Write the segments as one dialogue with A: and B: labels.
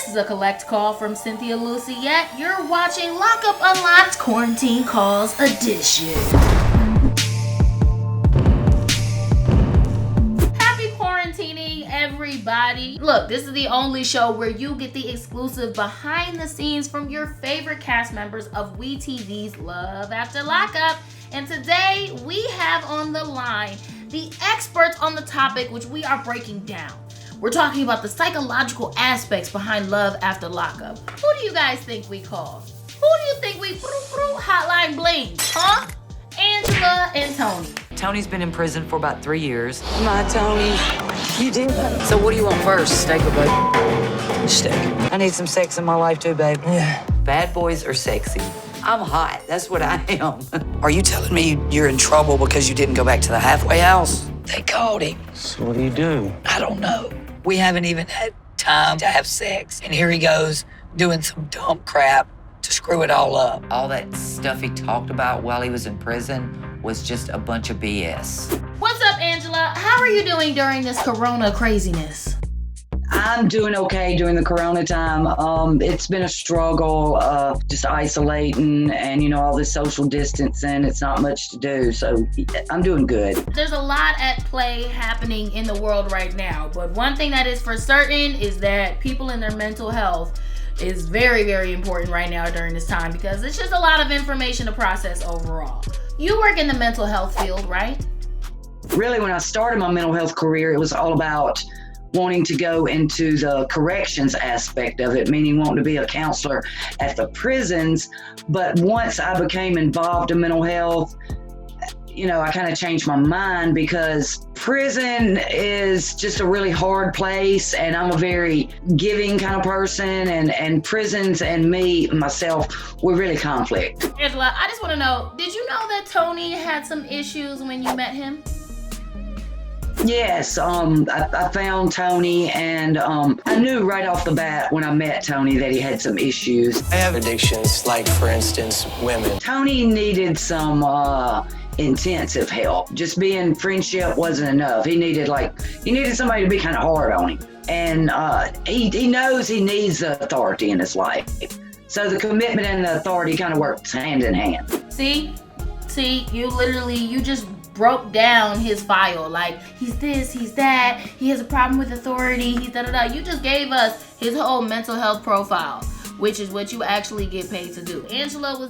A: is a collect call from Cynthia Lucy, yet you're watching Lockup Unlocked Quarantine Calls Edition. Happy quarantining, everybody. Look, this is the only show where you get the exclusive behind the scenes from your favorite cast members of WeTV's Love After Lockup. And today we have on the line the experts on the topic which we are breaking down. We're talking about the psychological aspects behind Love After Lockup. Who do you guys think we call? Who do you think we hotline bling? Huh? Angela and Tony.
B: Tony's been in prison for about 3 years.
C: My Tony, you did.
B: So what do you want first, steak or bacon?
C: Steak.
B: I need some sex in my life too, babe.
C: Yeah.
B: Bad boys are sexy. I'm hot, that's what I am.
C: Are you telling me you're in trouble because you didn't go back to the halfway house? They called him.
D: So what do you do?
C: I don't know. We haven't even had time to have sex. And here he goes doing some dumb crap to screw it all up.
B: All that stuff he talked about while he was in prison was just a bunch of BS.
A: What's up, Angela? How are you doing during this corona craziness?
E: I'm doing okay during the corona time. It's been a struggle, just isolating and, all this social distancing. It's not much to do, so I'm doing good.
A: There's a lot at play happening in the world right now, but one thing that is for certain is that people in their mental health is very, very important right now during this time because it's just a lot of information to process overall. You work in the mental health field, right?
E: Really, when I started my mental health career, it was all about wanting to go into the corrections aspect of it, meaning wanting to be a counselor at the prisons. But once I became involved in mental health, I kind of changed my mind because prison is just a really hard place and I'm a very giving kind of person and prisons and myself, we're really conflict.
A: Angela, I just want to know, did you know that Tony had some issues when you met him?
E: Yes, I found Tony and I knew right off the bat when I met Tony that he had some issues.
D: I have addictions, like for instance, women.
E: Tony needed some intensive help. Just being friendship wasn't enough. He needed somebody to be kind of hard on him. And he knows he needs the authority in his life. So the commitment and the authority kind of works hand in hand.
A: See, you just broke down his file. Like, he's this, he's that, he has a problem with authority, he's da-da-da. You just gave us his whole mental health profile, which is what you actually get paid to do. Angela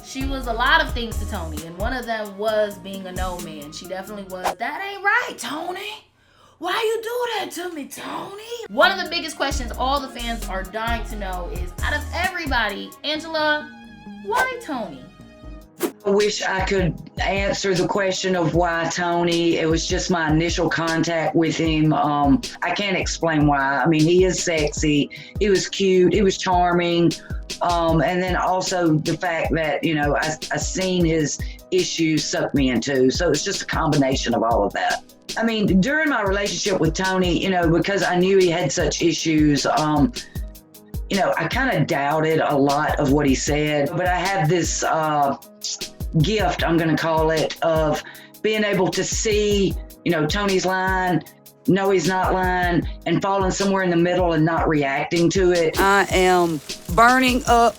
A: she was a lot of things to Tony, and one of them was being a no man. She definitely was. That ain't right, Tony. Why you do that to me, Tony? One of the biggest questions all the fans are dying to know is, out of everybody, Angela, why Tony?
E: I wish I could answer the question of why Tony. It was just my initial contact with him. I can't explain why. I mean, he is sexy. He was cute. He was charming. And then also the fact that, I seen his issues suck me into. So it's just a combination of all of that. I mean, during my relationship with Tony, because I knew he had such issues, I kind of doubted a lot of what he said, but I have this gift, I'm going to call it, of being able to see, Tony's lying, no, he's not lying, and falling somewhere in the middle and not reacting to it.
C: I am burning up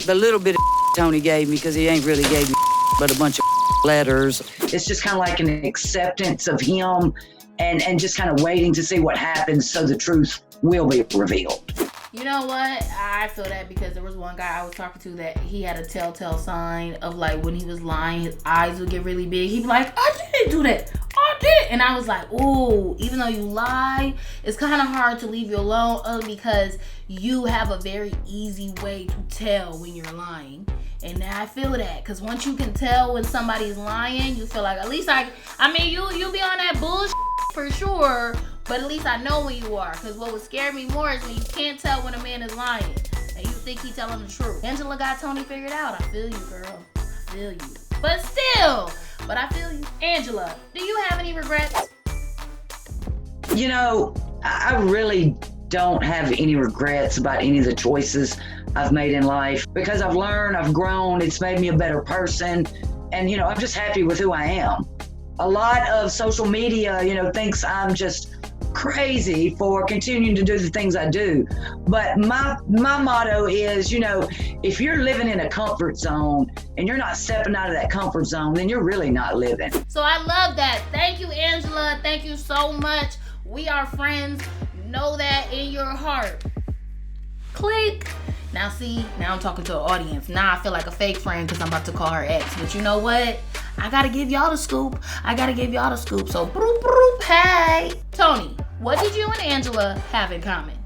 C: the little bit of Tony gave me because he ain't really gave me but a bunch of letters.
E: It's just kind of like an acceptance of him and just kind of waiting to see what happens so the truth will be revealed.
A: You know what? I feel that because there was one guy I was talking to that he had a telltale sign of like when he was lying, his eyes would get really big. He'd be like, I didn't do that. I did. And I was like, ooh, even though you lie, it's kind of hard to leave you alone because you have a very easy way to tell when you're lying. And I feel that because once you can tell when somebody's lying, you feel like at least you be on that bullshit for sure. But at least I know when you are. Because what would scare me more is when you can't tell when a man is lying. And you think he's telling the truth. Angela got Tony figured out. I feel you, girl. I feel you. But I feel you. Angela, do you have any regrets?
E: I really don't have any regrets about any of the choices I've made in life. Because I've learned, I've grown, it's made me a better person. And, I'm just happy with who I am. A lot of social media, thinks I'm just crazy for continuing to do the things I do. But my motto is, if you're living in a comfort zone and you're not stepping out of that comfort zone, then you're really not living.
A: So I love that. Thank you, Angela. Thank you so much. We are friends. Know that in your heart. Click. Now see, now I'm talking to an audience. Now I feel like a fake friend because I'm about to call her ex. But you know what? I gotta give y'all the scoop. So, broop, broop, hey. Tony, what did you and Angela have in common?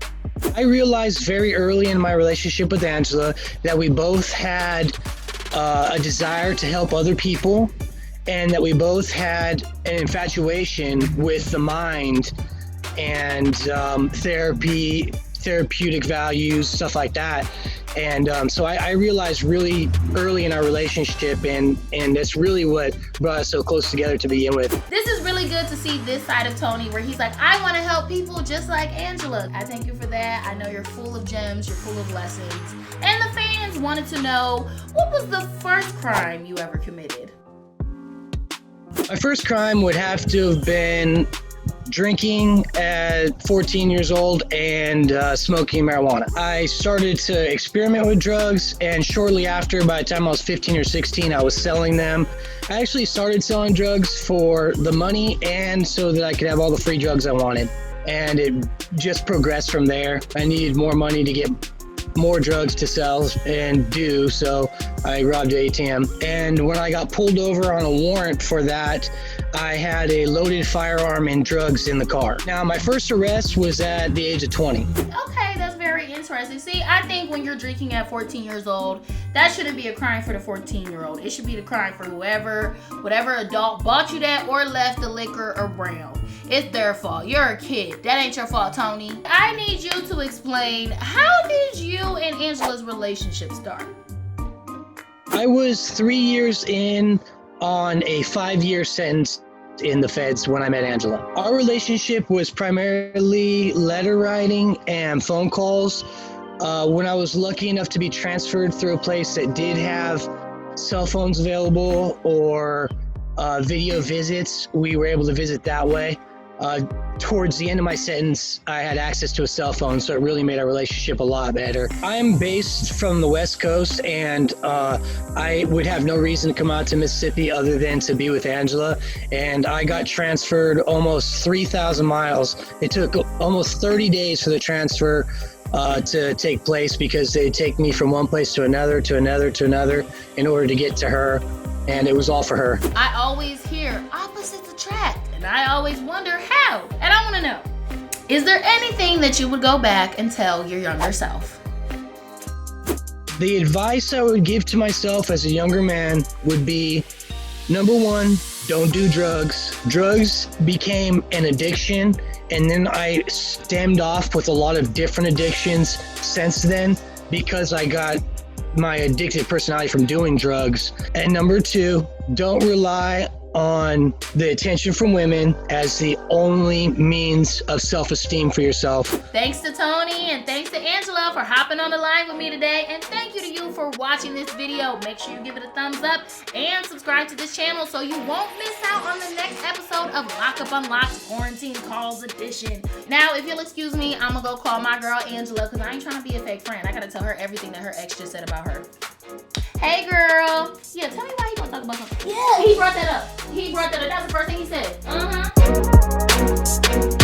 F: I realized very early in my relationship with Angela that we both had a desire to help other people, and that we both had an infatuation with the mind and therapeutic values, stuff like that. And so I realized really early in our relationship, and that's really what brought us so close together to begin with.
A: This is really good to see this side of Tony where he's like, I want to help people just like Angela. I thank you for that. I know you're full of gems, you're full of lessons. And the fans wanted to know, what was the first crime you ever committed?
F: My first crime would have to have been drinking at 14 years old and smoking marijuana. I started to experiment with drugs, and shortly after, by the time I was 15 or 16, I was selling them. I actually started selling drugs for the money and so that I could have all the free drugs I wanted. And it just progressed from there. I needed more money to get more drugs to sell and do, so I robbed an ATM. And when I got pulled over on a warrant for that, I had a loaded firearm and drugs in the car. Now, my first arrest was at the age of 20.
A: Okay, that's very interesting. See, I think when you're drinking at 14 years old, that shouldn't be a crime for the 14-year-old. It should be the crime for whatever adult bought you that or left the liquor around. It's their fault. You're a kid. That ain't your fault, Tony. I need you to explain, how did you and Angela's relationship start?
F: I was 3 years in on a 5-year sentence in the feds when I met Angela. Our relationship was primarily letter writing and phone calls. When I was lucky enough to be transferred through a place that did have cell phones available or video visits, we were able to visit that way. Towards the end of my sentence, I had access to a cell phone, so it really made our relationship a lot better. I'm based from the West Coast, and I would have no reason to come out to Mississippi other than to be with Angela. And I got transferred almost 3,000 miles. It took almost 30 days for the transfer to take place, because they take me from one place to another in order to get to her. And it was all for her.
A: I always hear opposites attract, and I always wonder how. And I want to know, is there anything that you would go back and tell your younger self?
F: The advice I would give to myself as a younger man would be, number one, don't do drugs. Drugs became an addiction, and then I stemmed off with a lot of different addictions since then, because I got my addictive personality from doing drugs. And number two, don't rely on the attention from women as the only means of self-esteem for yourself.
A: Thanks to Tony and thanks to Angela for hopping on the line with me today. And thank you to you for watching this video. Make sure you give it a thumbs up and subscribe to this channel so you won't miss out on the next episode of Lockup Unlocked Quarantine Calls Edition. Now, if you'll excuse me, I'm gonna go call my girl Angela, because I ain't trying to be a fake friend. I gotta tell her everything that her ex just said about her. Hey girl. Yeah, tell me why he gonna talk about something. Yeah, he brought that up. That was the first thing he said.